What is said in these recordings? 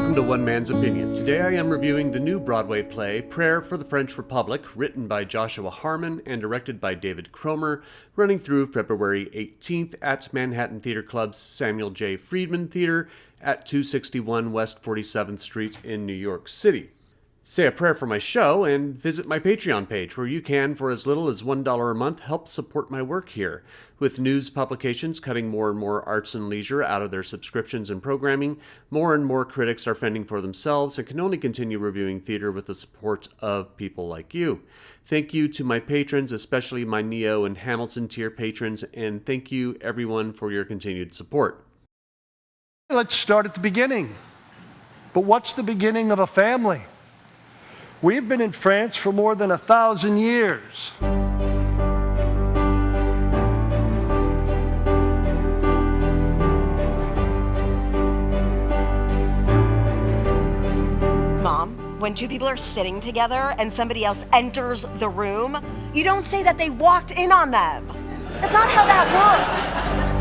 Welcome to One Man's Opinion. Today I am reviewing the new Broadway play, Prayer for the French Republic, written by Joshua Harmon and directed by David Cromer, running through February 18th at Manhattan Theater Club's Samuel J. Friedman Theater at 261 West 47th Street in New York City. Say a prayer for my show and visit my Patreon page where you can, for as little as $1 a month, help support my work here. With news publications cutting more and more arts and leisure out of their subscriptions and programming, more and more critics are fending for themselves and can only continue reviewing theater with the support of people like you. Thank you to my patrons, especially my Neo and Hamilton tier patrons, and thank you everyone for your continued support. Let's start at the beginning. But what's the beginning of a family? We've been in France for more than 1,000 years. Mom, when two people are sitting together and somebody else enters the room, you don't say that they walked in on them. That's not how that works.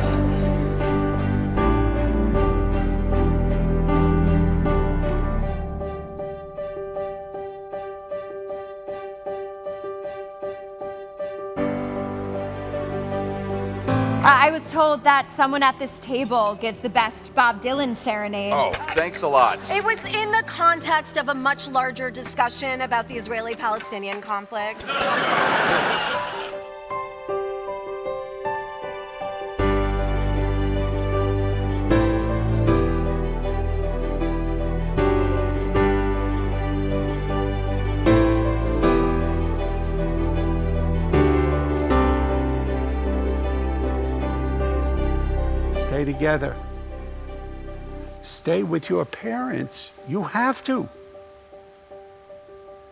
I was told that someone at this table gives the best Bob Dylan serenade. Oh, thanks a lot. It was in the context of a much larger discussion about the Israeli-Palestinian conflict. Stay together. Stay with your parents. You have to.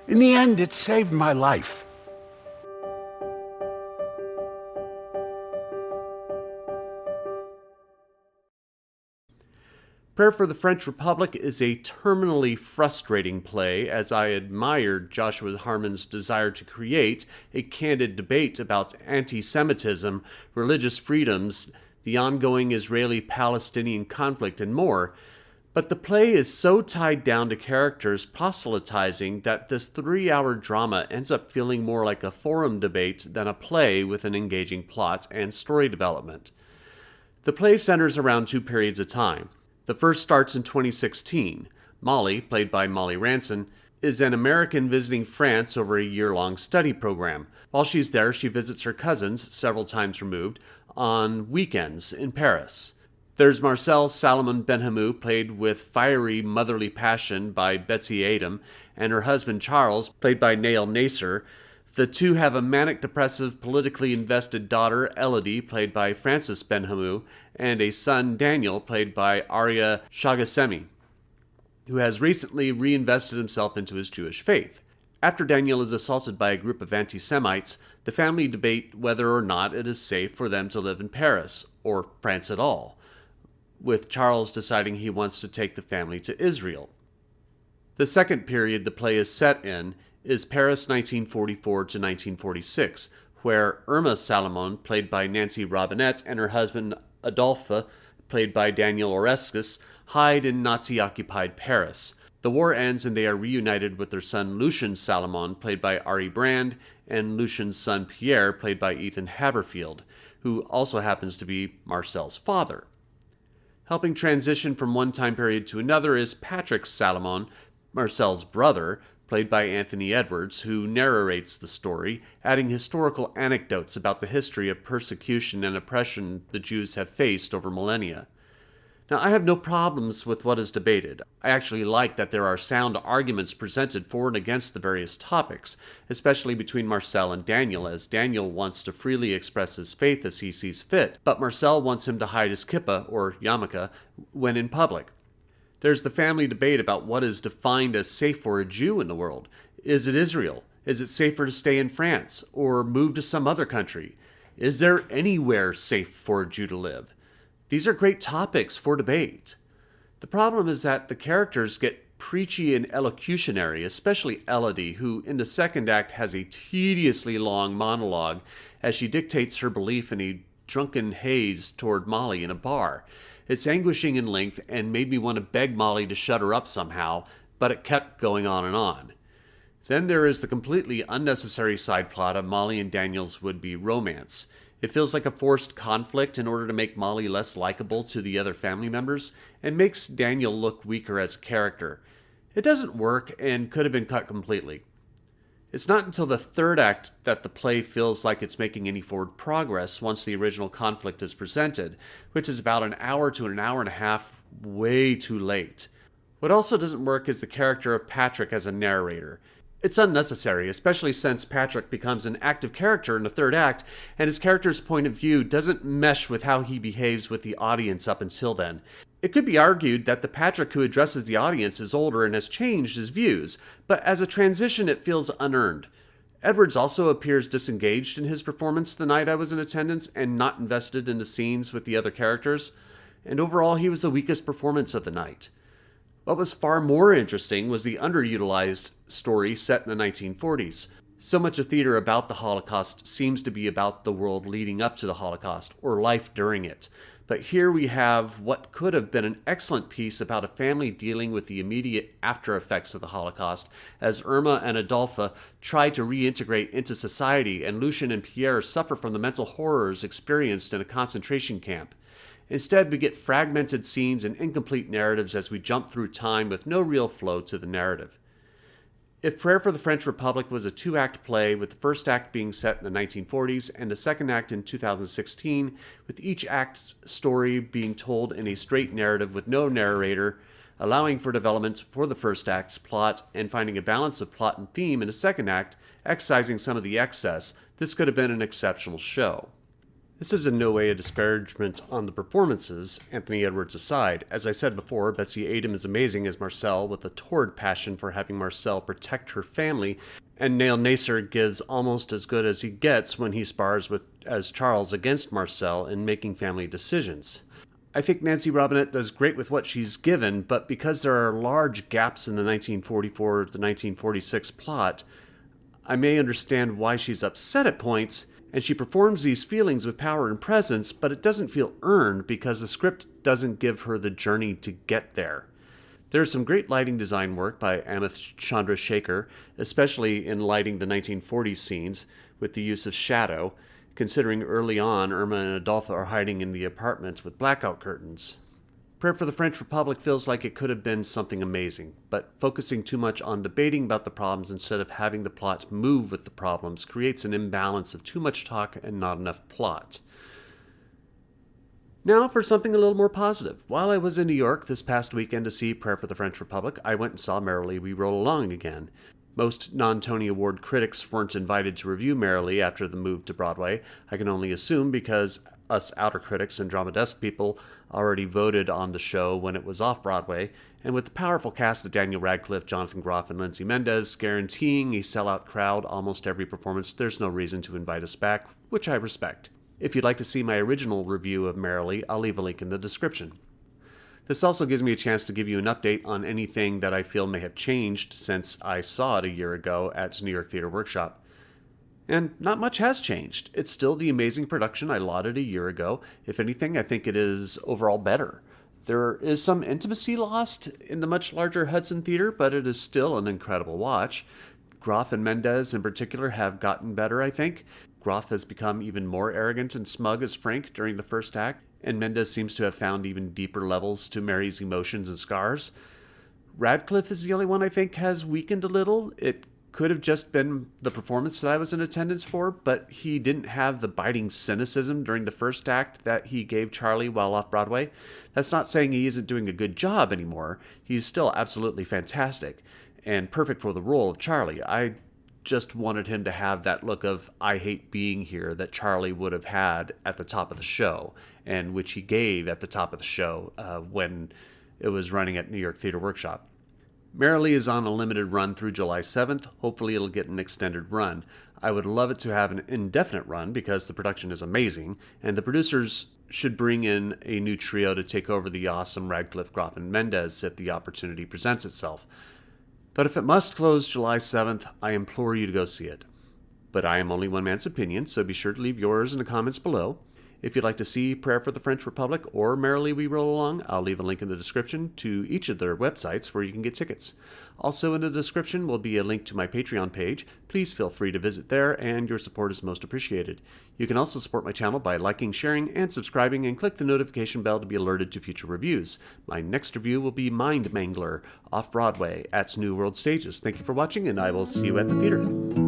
In the end, it saved my life. Prayer for the French Republic is a terminally frustrating play, as I admired Joshua Harmon's desire to create a candid debate about anti-Semitism, religious freedoms, the ongoing Israeli-Palestinian conflict, and more. But the play is so tied down to characters proselytizing that this 3-hour drama ends up feeling more like a forum debate than a play with an engaging plot and story development. The play centers around two periods of time. The first starts in 2016. Molly, played by Molly Ranson, is an American visiting France over a year-long study program. While she's there, she visits her cousins, several times removed, on weekends in Paris. There's Marcel Salomon Benhamou, played with fiery motherly passion by Betsy Adam, and her husband Charles, played by Nael Nasser. The two have a manic-depressive, politically invested daughter, Elodie, played by Frances Benhamou, and a son, Daniel, played by Arya Chagasemi, who has recently reinvested himself into his Jewish faith. After Daniel is assaulted by a group of anti-Semites, the family debate whether or not it is safe for them to live in Paris, or France at all, with Charles deciding he wants to take the family to Israel. The second period the play is set in is Paris 1944 to 1946, where Irma Salomon, played by Nancy Robinette, and her husband Adolphe, played by Daniel Oreskes, hide in Nazi-occupied Paris. The war ends and they are reunited with their son Lucien Salomon, played by Ari Brand, and Lucien's son Pierre, played by Ethan Haberfield, who also happens to be Marcel's father. Helping transition from one time period to another is Patrick Salomon, Marcel's brother, played by Anthony Edwards, who narrates the story, adding historical anecdotes about the history of persecution and oppression the Jews have faced over millennia. Now, I have no problems with what is debated. I actually like that there are sound arguments presented for and against the various topics, especially between Marcel and Daniel, as Daniel wants to freely express his faith as he sees fit, but Marcel wants him to hide his kippah, or yarmulke, when in public. There's the family debate about what is defined as safe for a Jew in the world. Is it Israel? Is it safer to stay in France, or move to some other country? Is there anywhere safe for a Jew to live? These are great topics for debate. The problem is that the characters get preachy and elocutionary, especially Elodie, who in the second act has a tediously long monologue as she dictates her belief in a drunken haze toward Molly in a bar. It's anguishing in length and made me want to beg Molly to shut her up somehow, but it kept going on and on. Then there is the completely unnecessary side plot of Molly and Daniel's would-be romance. It feels like a forced conflict in order to make Molly less likable to the other family members, and makes Daniel look weaker as a character. It doesn't work and could have been cut completely. It's not until the third act that the play feels like it's making any forward progress once the original conflict is presented, which is about an hour to an hour and a half way too late. What also doesn't work is the character of Patrick as a narrator. It's unnecessary, especially since Patrick becomes an active character in the third act, and his character's point of view doesn't mesh with how he behaves with the audience up until then. It could be argued that the Patrick who addresses the audience is older and has changed his views, but as a transition it feels unearned. Edwards also appears disengaged in his performance the night I was in attendance and not invested in the scenes with the other characters, and overall he was the weakest performance of the night. What was far more interesting was the underutilized story set in the 1940s. So much of theater about the Holocaust seems to be about the world leading up to the Holocaust, or life during it. But here we have what could have been an excellent piece about a family dealing with the immediate after effects of the Holocaust, as Irma and Adolphe try to reintegrate into society and Lucien and Pierre suffer from the mental horrors experienced in a concentration camp. Instead, we get fragmented scenes and incomplete narratives as we jump through time with no real flow to the narrative. If Prayer for the French Republic was a two-act play, with the first act being set in the 1940s and the second act in 2016, with each act's story being told in a straight narrative with no narrator, allowing for development for the first act's plot and finding a balance of plot and theme in the second act, excising some of the excess, this could have been an exceptional show. This is in no way a disparagement on the performances, Anthony Edwards aside. As I said before, Betsy Adam is amazing as Marcel, with a torrid passion for having Marcel protect her family, and Neil Nasser gives almost as good as he gets when he spars as Charles against Marcel in making family decisions. I think Nancy Robinette does great with what she's given, but because there are large gaps in the 1944 to 1946 plot, I may understand why she's upset at points, and she performs these feelings with power and presence, but it doesn't feel earned because the script doesn't give her the journey to get there. There's some great lighting design work by Amith Chandrashaker, especially in lighting the 1940s scenes with the use of shadow, considering early on Irma and Adolphe are hiding in the apartment with blackout curtains. Prayer for the French Republic feels like it could have been something amazing, but focusing too much on debating about the problems instead of having the plot move with the problems creates an imbalance of too much talk and not enough plot. Now for something a little more positive. While I was in New York this past weekend to see Prayer for the French Republic, I went and saw Merrily, We Roll Along again. Most non-Tony Award critics weren't invited to review Merrily after the move to Broadway. I can only assume because us outer critics and drama desk people already voted on the show when it was off Broadway, and with the powerful cast of Daniel Radcliffe, Jonathan Groff, and Lindsay Mendez guaranteeing a sellout crowd almost every performance, there's no reason to invite us back, which I respect. If you'd like to see my original review of Merrily, I'll leave a link in the description. This also gives me a chance to give you an update on anything that I feel may have changed since I saw it a year ago at New York Theater Workshop. And not much has changed. It's still the amazing production I lauded a year ago. If anything, I think it is overall better. There is some intimacy lost in the much larger Hudson Theater, but it is still an incredible watch. Groff and Mendez in particular have gotten better, I think. Groff has become even more arrogant and smug as Frank during the first act, and Mendez seems to have found even deeper levels to Mary's emotions and scars. Radcliffe is the only one I think has weakened a little. It could have just been the performance that I was in attendance for, but he didn't have the biting cynicism during the first act that he gave Charlie while off Broadway. That's not saying he isn't doing a good job anymore. He's still absolutely fantastic and perfect for the role of Charlie. I just wanted him to have that look of I hate being here that Charlie would have had at the top of the show, and which he gave at the top of the show when it was running at New York Theater Workshop. Merrily is on a limited run through July 7th. Hopefully it'll get an extended run. I would love it to have an indefinite run because the production is amazing, and the producers should bring in a new trio to take over the awesome Radcliffe, Groff, and Mendez if the opportunity presents itself. But if it must close July 7th, I implore you to go see it. But I am only one man's opinion, so be sure to leave yours in the comments below. If you'd like to see Prayer for the French Republic or Merrily We Roll Along, I'll leave a link in the description to each of their websites where you can get tickets. Also in the description will be a link to my Patreon page. Please feel free to visit there, and your support is most appreciated. You can also support my channel by liking, sharing, and subscribing, and click the notification bell to be alerted to future reviews. My next review will be Mind Mangler, off-Broadway at New World Stages. Thank you for watching, and I will see you at the theater.